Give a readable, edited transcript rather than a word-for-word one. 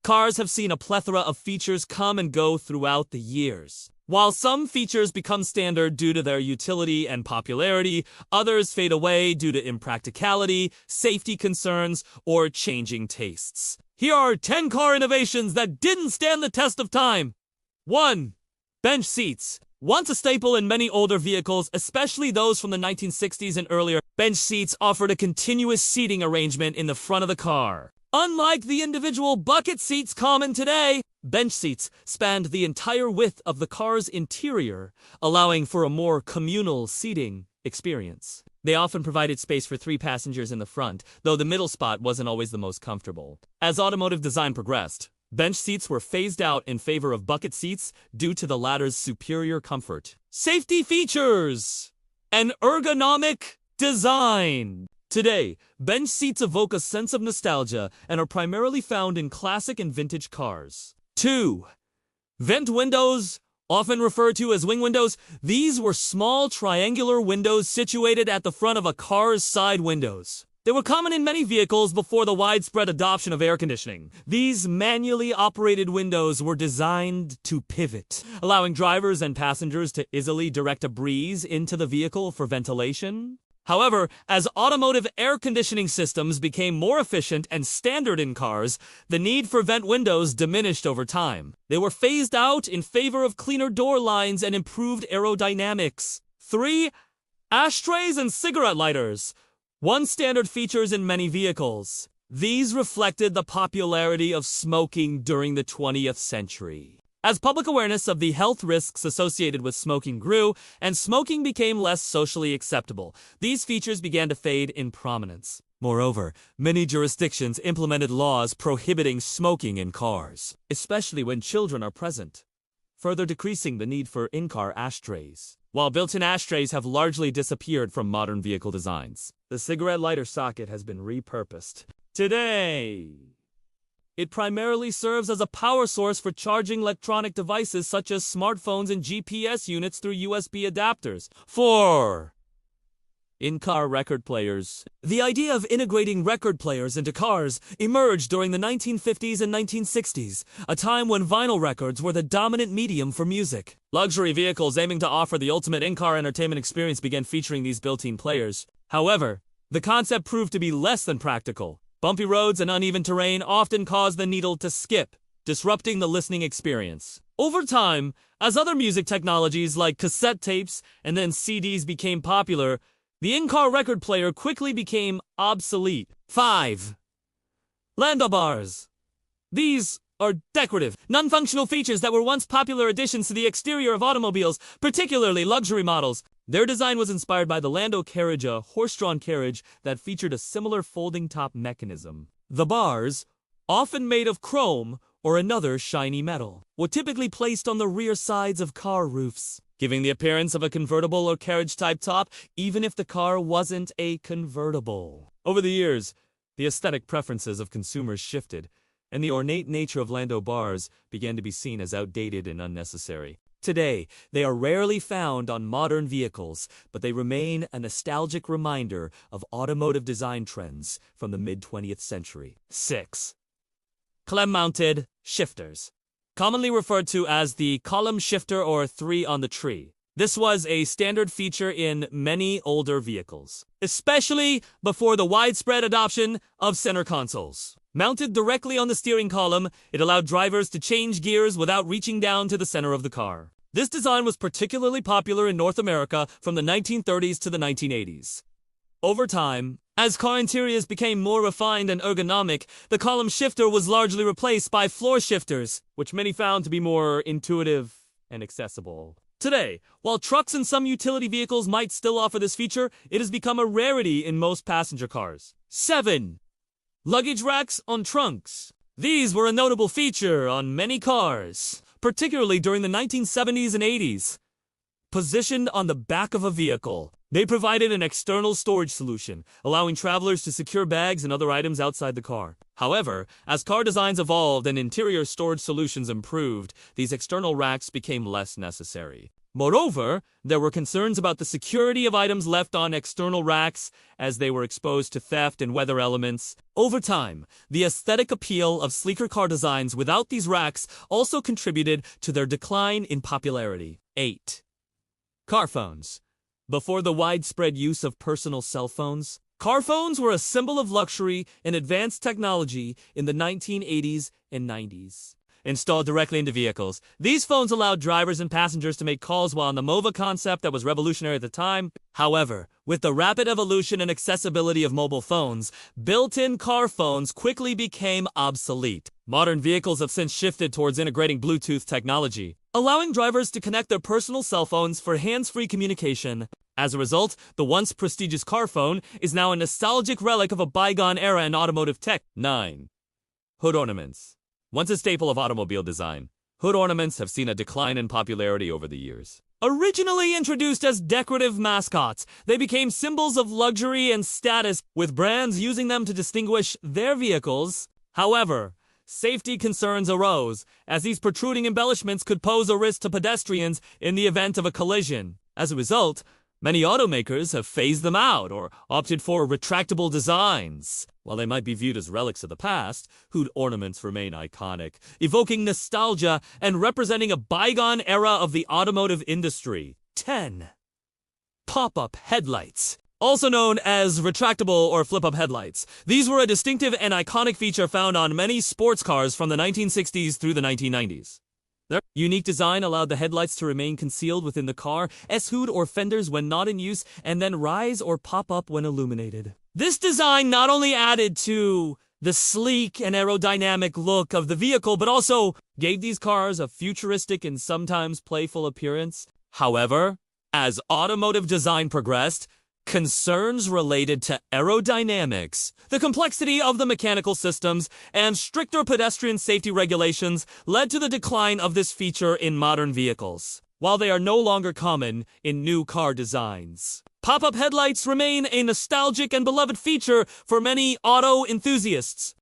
Cars have seen a plethora of features come and go throughout the years. While some features become standard due to their utility and popularity, others fade away due to impracticality, safety concerns, or changing tastes. Here are 10 car innovations that didn't stand the test of time. 1. Bench seats. Once a staple in many older vehicles, especially those from the 1960s and earlier, bench seats offered a continuous seating arrangement in the front of the car. Unlike the individual bucket seats common today, bench seats spanned the entire width of the car's interior, allowing for a more communal seating experience. They often provided space for 3 passengers in the front, though the middle spot wasn't always the most comfortable. As automotive design progressed, bench seats were phased out in favor of bucket seats due to the latter's superior comfort. Safety features and ergonomic design. Today, bench seats evoke a sense of nostalgia and are primarily found in classic and vintage cars. 2. Vent windows, often referred to as wing windows. These were small triangular windows situated at the front of a car's side windows. They were common in many vehicles before the widespread adoption of air conditioning. These manually operated windows were designed to pivot, allowing drivers and passengers to easily direct a breeze into the vehicle for ventilation. However, as automotive air conditioning systems became more efficient and standard in cars, the need for vent windows diminished over time. They were phased out in favor of cleaner door lines and improved aerodynamics. 3. Ashtrays and cigarette lighters. Once standard features in many vehicles. These reflected the popularity of smoking during the 20th century. As public awareness of the health risks associated with smoking grew, and smoking became less socially acceptable, these features began to fade in prominence. Moreover, many jurisdictions implemented laws prohibiting smoking in cars, especially when children are present, further decreasing the need for in-car ashtrays. While built-in ashtrays have largely disappeared from modern vehicle designs, the cigarette lighter socket has been repurposed. Today, it primarily serves as a power source for charging electronic devices such as smartphones and GPS units through USB adapters. 4. In-car record players. The idea of integrating record players into cars emerged during the 1950s and 1960s, a time when vinyl records were the dominant medium for music. Luxury vehicles aiming to offer the ultimate in-car entertainment experience began featuring these built-in players. However, the concept proved to be less than practical. Bumpy roads and uneven terrain often caused the needle to skip, disrupting the listening experience. Over time, as other music technologies like cassette tapes and then CDs became popular, the in-car record player quickly became obsolete. 5. Landau bars. These are decorative, non-functional features that were once popular additions to the exterior of automobiles, particularly luxury models. Their design was inspired by the Landau carriage, a horse-drawn carriage that featured a similar folding top mechanism. The bars, often made of chrome or another shiny metal, were typically placed on the rear sides of car roofs, giving the appearance of a convertible or carriage-type top, even if the car wasn't a convertible. Over the years, the aesthetic preferences of consumers shifted, and the ornate nature of Landau bars began to be seen as outdated and unnecessary. Today, they are rarely found on modern vehicles, but they remain a nostalgic reminder of automotive design trends from the mid-20th century. 6. Clamp-mounted shifters. Commonly referred to as the column shifter or 3 on the tree. This was a standard feature in many older vehicles, especially before the widespread adoption of center consoles. Mounted directly on the steering column, it allowed drivers to change gears without reaching down to the center of the car. This design was particularly popular in North America from the 1930s to the 1980s. Over time, as car interiors became more refined and ergonomic, the column shifter was largely replaced by floor shifters, which many found to be more intuitive and accessible. Today, while trucks and some utility vehicles might still offer this feature, it has become a rarity in most passenger cars. 7. Luggage racks on trunks. These were a notable feature on many cars, particularly during the 1970s and 80s. Positioned on the back of a vehicle, they provided an external storage solution, allowing travelers to secure bags and other items outside the car. However, as car designs evolved and interior storage solutions improved, these external racks became less necessary. Moreover, there were concerns about the security of items left on external racks as they were exposed to theft and weather elements. Over time, the aesthetic appeal of sleeker car designs without these racks also contributed to their decline in popularity. 8. Car phones. Before the widespread use of personal cell phones, car phones were a symbol of luxury and advanced technology in the 1980s and 90s. Installed directly into vehicles, these phones allowed drivers and passengers to make calls while on the MOVA concept that was revolutionary at the time. However, with the rapid evolution and accessibility of mobile phones, built-in car phones quickly became obsolete. Modern vehicles have since shifted towards integrating Bluetooth technology, allowing drivers to connect their personal cell phones for hands-free communication. As a result, the once prestigious car phone is now a nostalgic relic of a bygone era in automotive tech. 9. Hood ornaments. Once a staple of automobile design, hood ornaments have seen a decline in popularity over the years. Originally introduced as decorative mascots, they became symbols of luxury and status, with brands using them to distinguish their vehicles. However, safety concerns arose, as these protruding embellishments could pose a risk to pedestrians in the event of a collision. As a result, many automakers have phased them out or opted for retractable designs. While they might be viewed as relics of the past, hood ornaments remain iconic, evoking nostalgia and representing a bygone era of the automotive industry. 10. Pop-up headlights. Also known as retractable or flip-up headlights. These were a distinctive and iconic feature found on many sports cars from the 1960s through the 1990s. Their unique design allowed the headlights to remain concealed within the car, S-hood or fenders when not in use, and then rise or pop up when illuminated. This design not only added to the sleek and aerodynamic look of the vehicle, but also gave these cars a futuristic and sometimes playful appearance. However, as automotive design progressed, concerns related to aerodynamics, the complexity of the mechanical systems, and stricter pedestrian safety regulations led to the decline of this feature in modern vehicles, while they are no longer common in new car designs. Pop-up headlights remain a nostalgic and beloved feature for many auto enthusiasts.